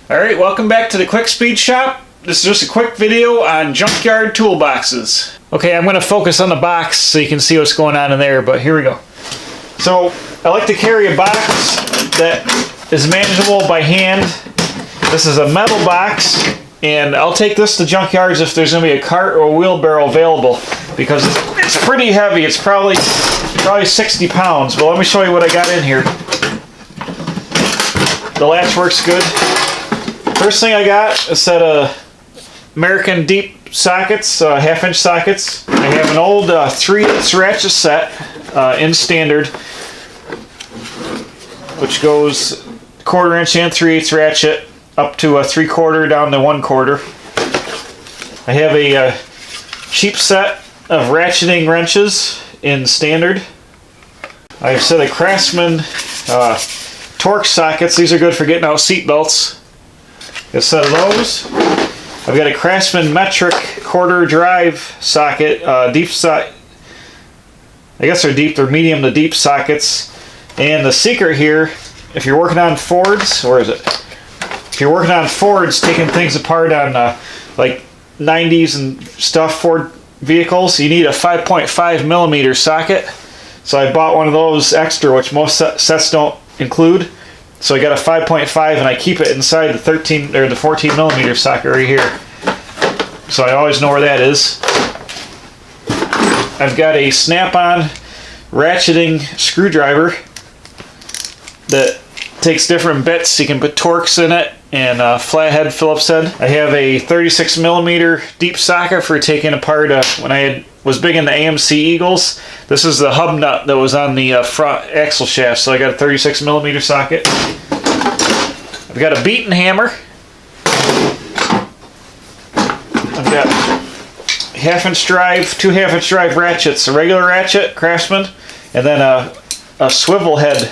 Alright, welcome back to the Quick Speed Shop. This is just a quick video on junkyard toolboxes. Okay, I'm going to focus on the box so you can see what's going on in there, but here we go. So, I like to carry a box that is manageable by hand. This is a metal box, and I'll take this to junkyards if there's going to be a cart or a wheelbarrow available, because it's pretty heavy. It's probably 60 pounds, but let me show you what I got in here. The latch works good. First thing I got, a set of American deep sockets, half-inch sockets. I have an old 3/8 ratchet set in standard, which goes 1/4 inch and 3/8 ratchet up to a 3/4 down to 1/4. I have a cheap set of ratcheting wrenches in standard. I have a set of Craftsman torque sockets. These are good for getting out seat belts. A set of those. I've got a Craftsman metric 1/4 drive socket, deep socket. I guess they're deep, they're medium to deep sockets. And the secret here, if you're working on Fords, where is it? If you're working on Fords, taking things apart on like 90s and stuff, Ford vehicles, you need a 5.5 millimeter socket. So I bought one of those extra, which most sets don't include. So I got a 5.5 and I keep it inside the 13 or the 14 millimeter socket right here. So I always know where that is. I've got a snap-on ratcheting screwdriver that takes different bits. You can put Torx in it and flathead Phillips head. I have a 36 millimeter deep socket for taking apart when I was big into AMC Eagles. This is the hub nut that was on the front axle shaft, so I got a 36 millimeter socket. I've got a beaten hammer. I've got half-inch drive, 2 half-inch drive ratchets, a regular ratchet, Craftsman, and then a swivel head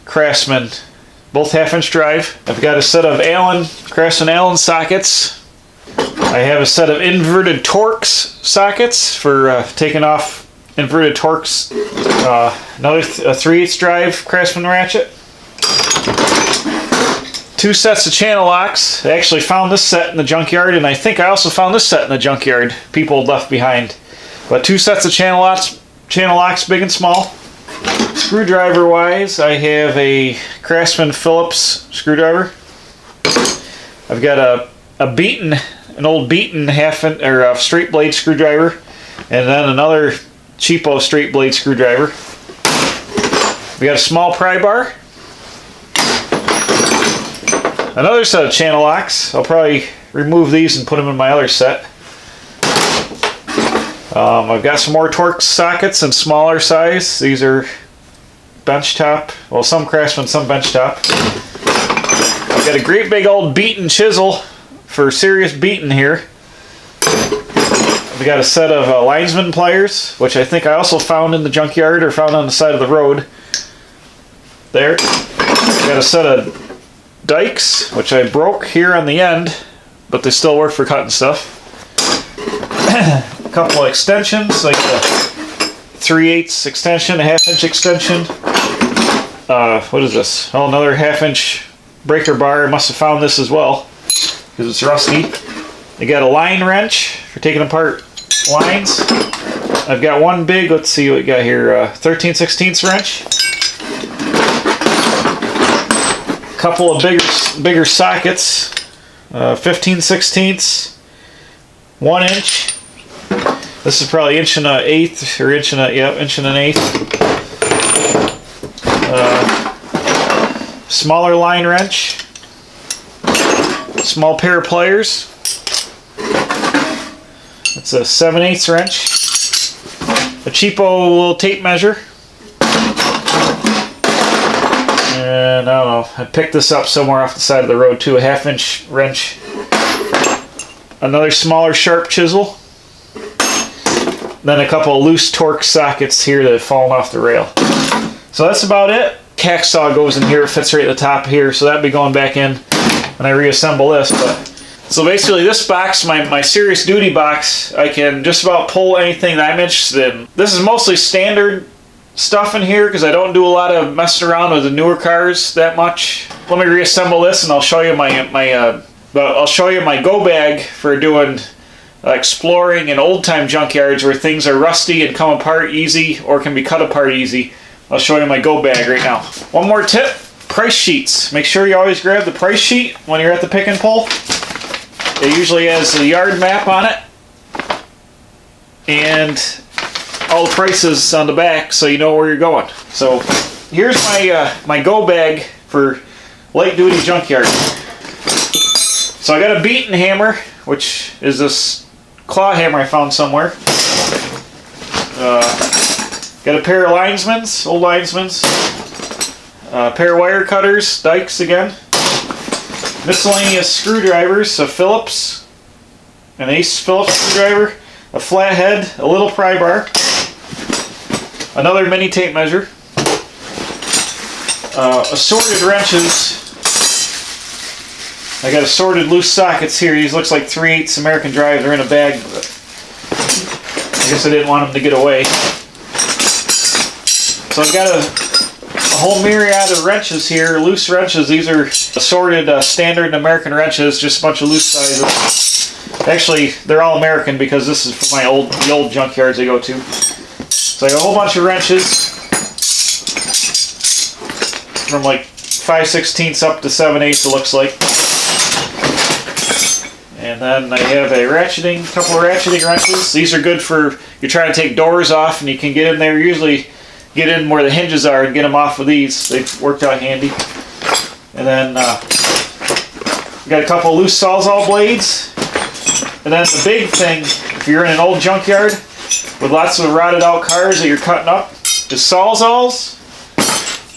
Craftsman, both half-inch drive. I've got a set of Craftsman Allen sockets. I have a set of inverted Torx sockets for taking off inverted Torx. Another 3/8 drive Craftsman ratchet. 2 sets of channel locks. I actually found this set in the junkyard, and I think I also found this set in the junkyard. People left behind. But 2 sets of channel locks, big and small. Screwdriver wise, I have a Craftsman Phillips screwdriver. I've got an old beaten straight blade screwdriver, and then another cheapo straight blade screwdriver. We got a small pry bar. Another set of channel locks. I'll probably remove these and put them in my other set. I've got some more Torx sockets in smaller size. These are benchtop. Well, some Craftsman, some benchtop. I've got a great big old beaten chisel for serious beating here. We got a set of Linesman Pliers, which I think I also found in the junkyard or found on the side of the road. There. We got a set of dikes, which I broke here on the end, but they still work for cutting stuff. A couple of extensions, like a 3/8 extension, a 1/2 inch extension. What is this? Oh, another 1/2 inch breaker bar. I must have found this as well, because it's rusty. I got a line wrench for taking apart lines. I've got one big, let's see what we got here, 13/16 wrench. A couple of bigger sockets, 15/16, 1 inch. This is probably 1.1/8 or inch and an eighth. Smaller line wrench. Small pair of pliers. It's a 7/8 wrench. A cheapo little tape measure. And I don't know, I picked this up somewhere off the side of the road too, a 1/2 inch wrench. Another smaller sharp chisel. Then a couple of loose Torx sockets here that have fallen off the rail. So that's about it. Hacksaw goes in here, fits right at the top here, so that'll be going back in when I reassemble this. So basically this box, my serious duty box, I can just about pull anything that I'm interested in. This is mostly standard stuff in here because I don't do a lot of messing around with the newer cars that much. Let me reassemble this and I'll show you I'll show you my go bag for doing exploring in old time junkyards where things are rusty and come apart easy or can be cut apart easy. I'll show you my go bag right now. One more tip, price sheets. Make sure you always grab the price sheet when you're at the pick and pull. It usually has the yard map on it and all the prices on the back so you know where you're going. So here's my go bag for light duty junkyard. So I got a beaten hammer, which is this claw hammer I found somewhere. Got a pair of Linesmans, old Linesmans. A pair of wire cutters, Dykes again. Miscellaneous screwdrivers, a Phillips, an Ace Phillips screwdriver, a flathead, a little pry bar, another mini tape measure, assorted wrenches. I got assorted loose sockets here. These looks like 3/8 American drive. They're in a bag, but I guess I didn't want them to get away. So I've got a whole myriad of wrenches here, loose wrenches. These are assorted standard American wrenches, just a bunch of loose sizes. Actually, they're all American because this is from the old junkyards I go to. So I got a whole bunch of wrenches from like 5/16 up to 7/8 it looks like. And then I have a ratcheting, couple of ratcheting wrenches. These are good for you're trying to take doors off and you can get in there. Usually get in where the hinges are and get them off with these. They've worked out handy. And then got a couple of loose Sawzall blades. And then the big thing, if you're in an old junkyard with lots of rotted out cars that you're cutting up, is Sawzalls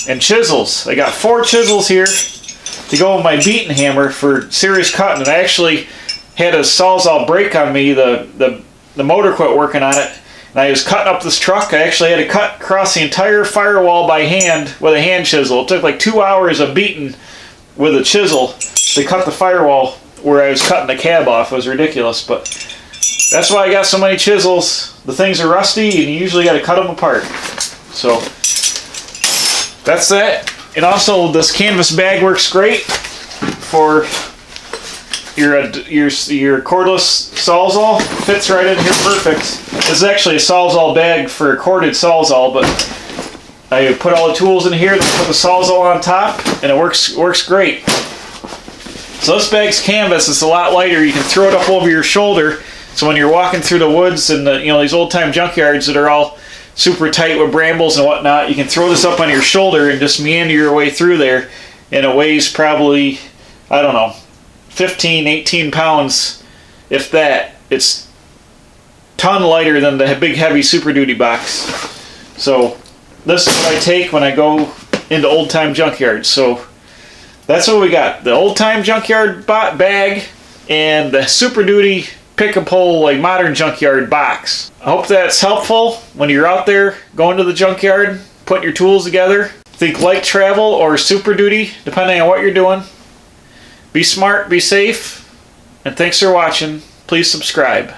and chisels. I got 4 chisels here to go with my beaten hammer for serious cutting. And I actually had a Sawzall break on me. The motor quit working on it. And I was cutting up this truck. I actually had to cut across the entire firewall by hand with a hand chisel. It took like 2 hours of beating with a chisel to cut the firewall where I was cutting the cab off. It was ridiculous, but that's why I got so many chisels. The things are rusty and you usually got to cut them apart. So that's that. And also this canvas bag works great for your cordless Sawzall. Fits right in here perfect. This is actually a Sawzall bag for a corded Sawzall, but I put all the tools in here, then put the Sawzall on top, and it works great. So this bag's canvas. It's a lot lighter. You can throw it up over your shoulder. So when you're walking through the woods and these old time junkyards that are all super tight with brambles and whatnot, you can throw this up on your shoulder and just meander your way through there. And it weighs probably, I don't know, 15, 18 pounds, if that. It's a ton lighter than the big heavy Super Duty box. So this is what I take when I go into old time junkyards. So that's what we got. The old time junkyard bag and the Super Duty pick and pull like modern junkyard box. I hope that's helpful when you're out there going to the junkyard, putting your tools together. Think light travel or Super Duty, depending on what you're doing. Be smart, be safe, and thanks for watching. Please subscribe.